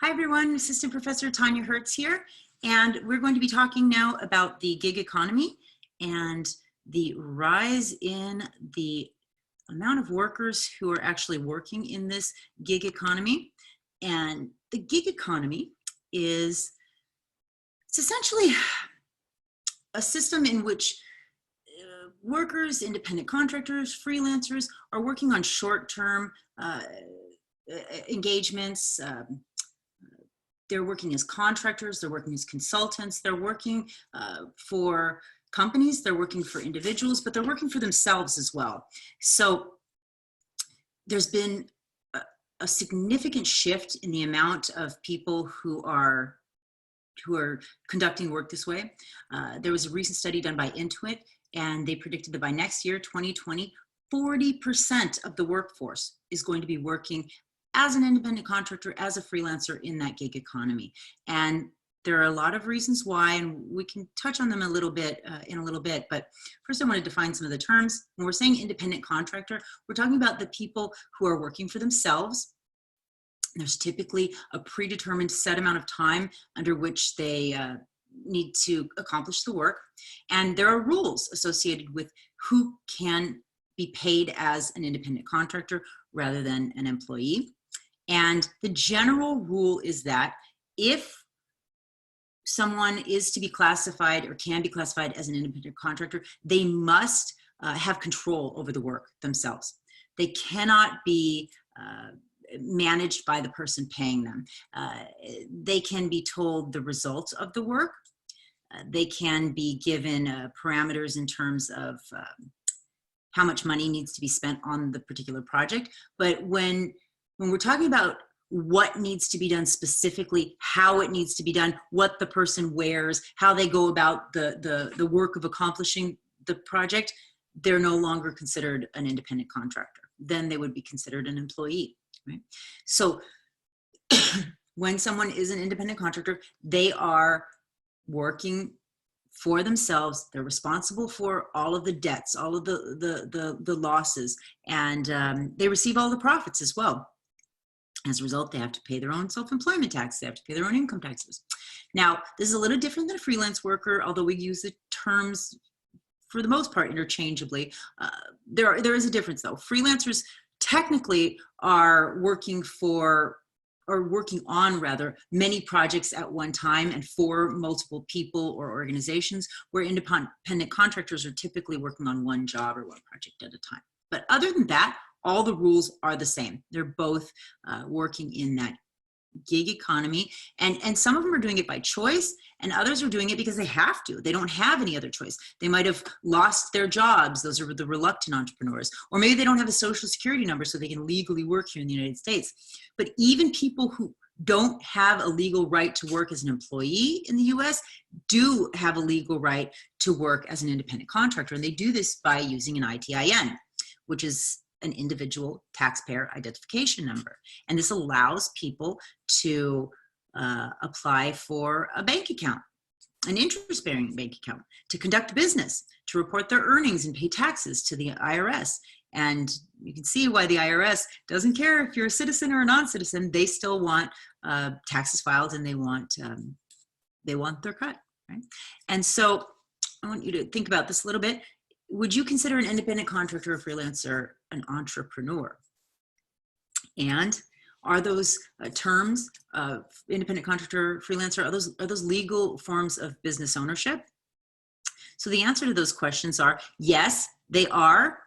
Hi everyone, Assistant Professor Tanya Hertz here, and we're going to be talking now about the gig economy and the rise in the amount of workers who are actually working in this gig economy. And the gig economy it's essentially a system in which workers, independent contractors, freelancers are working on short-term engagements. They're working as contractors, they're working as consultants, they're working for companies, they're working for individuals, but they're working for themselves as well. So there's been a significant shift in the amount of people who are conducting work this way. There was a recent study done by Intuit, and they predicted that by next year, 2020, 40% of the workforce is going to be working as an independent contractor, as a freelancer in that gig economy. And there are a lot of reasons why, and we can touch on them a little bit in a little bit, but first I want to define some of the terms. When we're saying independent contractor, we're talking about the people who are working for themselves. There's typically a predetermined set amount of time under which they need to accomplish the work. And there are rules associated with who can be paid as an independent contractor rather than an employee. And the general rule is that if someone is to be classified or can be classified as an independent contractor, they must have control over the work themselves. They cannot be managed by the person paying them. They can be told the results of the work. They can be given parameters in terms of how much money needs to be spent on the particular project. But when we're talking about what needs to be done specifically, how it needs to be done, what the person wears, how they go about the work of accomplishing the project, they're no longer considered an independent contractor. Then they would be considered an employee, right? So when someone is an independent contractor, they are working for themselves. They're responsible for all of the debts, all of the losses, and they receive all the profits as well. As a result, they have to pay their own self-employment tax. They have to pay their own income taxes. Now, this is a little different than a freelance worker, although we use the terms for the most part interchangeably. There is a difference though. Freelancers technically are working on many projects at one time and for multiple people or organizations, where independent contractors are typically working on one job or one project at a time. But other than that, all the rules are the same. They're both working in that gig economy, and some of them are doing it by choice, and others are doing it because they have to. They don't have any other choice. They might have lost their jobs. Those are the reluctant entrepreneurs. Or maybe they don't have a social security number so they can legally work here in the United States. But even people who don't have a legal right to work as an employee in the US do have a legal right to work as an independent contractor, and they do this by using an ITIN, which is an individual taxpayer identification number. And this allows people to apply for a bank account, an interest-bearing bank account, to conduct business, to report their earnings and pay taxes to the IRS. And you can see why the IRS doesn't care if you're a citizen or a non-citizen. They still want taxes filed, and they want their cut, right? And so I want you to think about this a little bit. Would you consider an independent contractor or freelancer an entrepreneur? And are those terms of independent contractor, freelancer, are those legal forms of business ownership? So the answer to those questions are yes, they are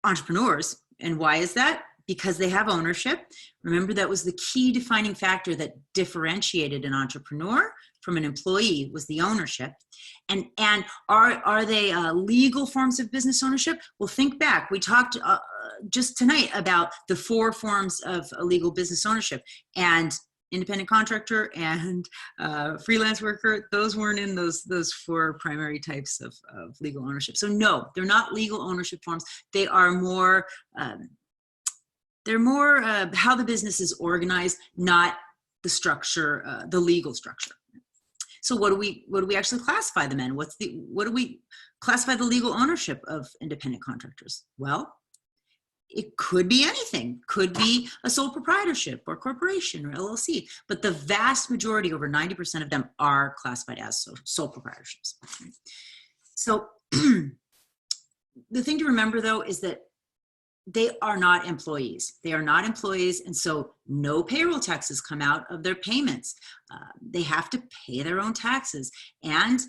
entrepreneurs. And why is that? Because they have ownership. Remember, that was the key defining factor that differentiated an entrepreneur from an employee, was the ownership. And are they legal forms of business ownership? Well, think back. We talked just tonight about the 4 forms of legal business ownership, and independent contractor and freelance worker, those weren't in those 4 primary types of legal ownership. So no, they're not legal ownership forms. They are more how the business is organized, not the structure, the legal structure. So what do we actually classify them in? What do we classify the legal ownership of independent contractors? Well, It could be anything, could be a sole proprietorship or corporation or LLC, but the vast majority, over 90% of them, are classified as sole proprietorships. So the thing to remember, though, is that they are not employees. They are not employees, and so no payroll taxes come out of their payments. They have to pay their own taxes, and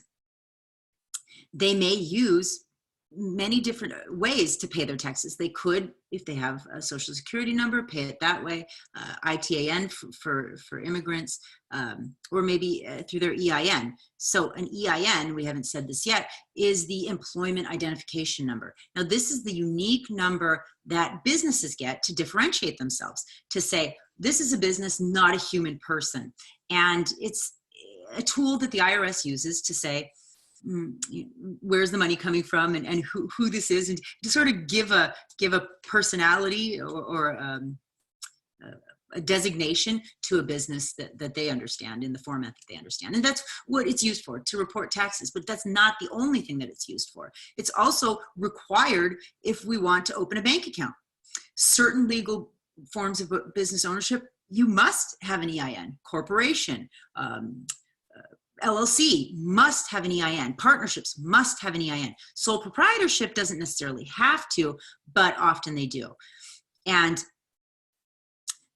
they may use many different ways to pay their taxes. They could, if they have a social security number, pay it that way, ITIN for immigrants, or maybe through their EIN. So an EIN, we haven't said this yet, is the employment identification number. Now, this is the unique number that businesses get to differentiate themselves, to say, this is a business, not a human person. And it's a tool that the IRS uses to say, where's the money coming from, and who this is, and to sort of give a personality or a designation to a business that they understand in the format that they understand. And that's what it's used for, to report taxes. But that's not the only thing that it's used for. It's also required if we want to open a bank account. Certain legal forms of business ownership, you must have an EIN. Corporation, LLC must have an EIN. Partnerships must have an EIN. Sole proprietorship doesn't necessarily have to, but often they do. And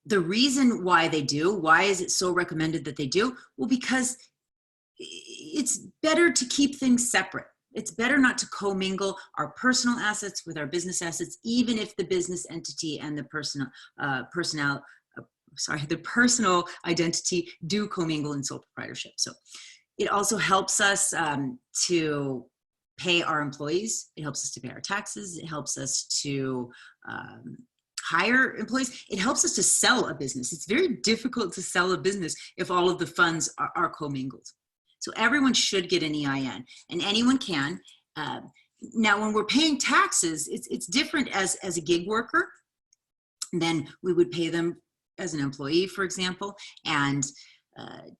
the reason why they do, why is it so recommended that they do? Well, because it's better to keep things separate. It's better not to commingle our personal assets with our business assets, even if the business entity and the personal identity do commingle in sole proprietorship. So it also helps us to pay our employees. It helps us to pay our taxes. It helps us to hire employees. It helps us to sell a business. It's very difficult to sell a business if all of the funds are commingled. So everyone should get an EIN, and anyone can. Now, when we're paying taxes, it's different as a gig worker. Then we would pay them as an employee, for example. And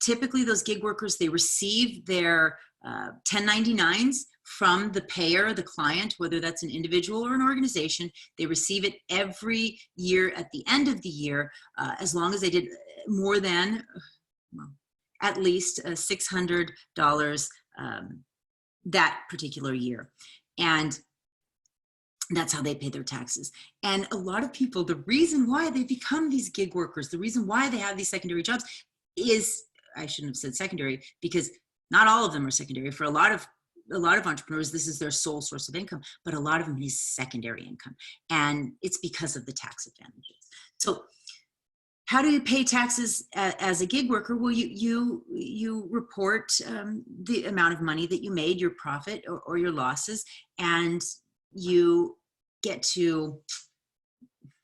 typically those gig workers, they receive their 1099s from the payer, the client, whether that's an individual or an organization. They receive it every year at the end of the year, as long as they did more than, at least $600 that particular year. And that's how they pay their taxes. And a lot of people, the reason why they become these gig workers, the reason why they have these secondary jobs is, I shouldn't have said secondary, because not all of them are secondary. For a lot of entrepreneurs, this is their sole source of income, but a lot of them is secondary income. And it's because of the tax advantages. So how do you pay taxes as a gig worker? Well, you report the amount of money that you made, your profit or your losses, and you get to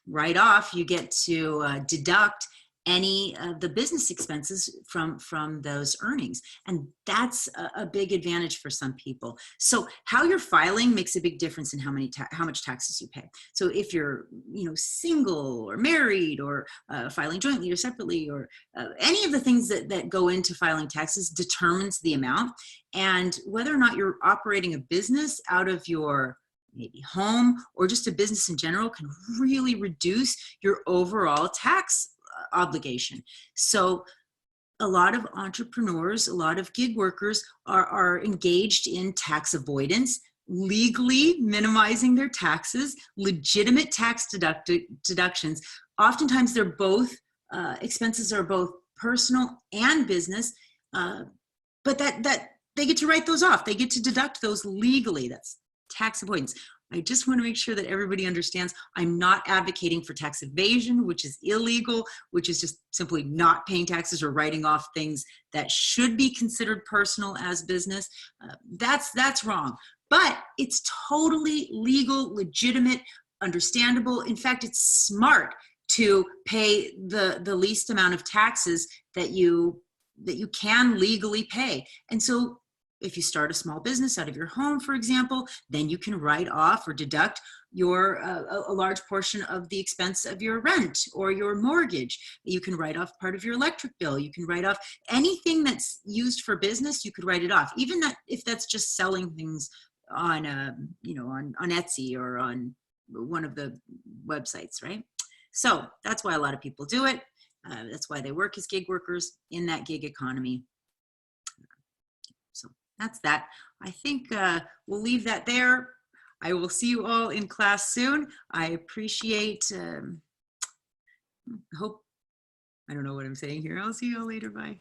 write off, you get to deduct any of the business expenses from those earnings. And that's a big advantage for some people. So how you're filing makes a big difference in how much taxes you pay. So if you're single or married, or filing jointly or separately, or any of the things that go into filing taxes determines the amount. And whether or not you're operating a business out of your maybe home or just a business in general can really reduce your overall tax obligation. So a lot of entrepreneurs, a lot of gig workers are engaged in tax avoidance, legally minimizing their taxes, legitimate tax deductions. Oftentimes they're both, expenses are both personal and business, but that they get to write those off. They get to deduct those legally. That's tax avoidance. I just want to make sure that everybody understands I'm not advocating for tax evasion, which is illegal, which is just simply not paying taxes or writing off things that should be considered personal as business. That's wrong. But it's totally legal, legitimate, understandable. In fact, it's smart to pay the least amount of taxes that you can legally pay. And so if you start a small business out of your home, for example, then you can write off or deduct a large portion of the expense of your rent or your mortgage. You can write off part of your electric bill. You can write off anything that's used for business. You could write it off, even if that's just selling things on on Etsy or on one of the websites, right? So that's why a lot of people do it. That's why they work as gig workers in that gig economy. So that's that. I think we'll leave that there. I will see you all in class soon. I appreciate, hope, I don't know what I'm saying here. I'll see you all later. Bye.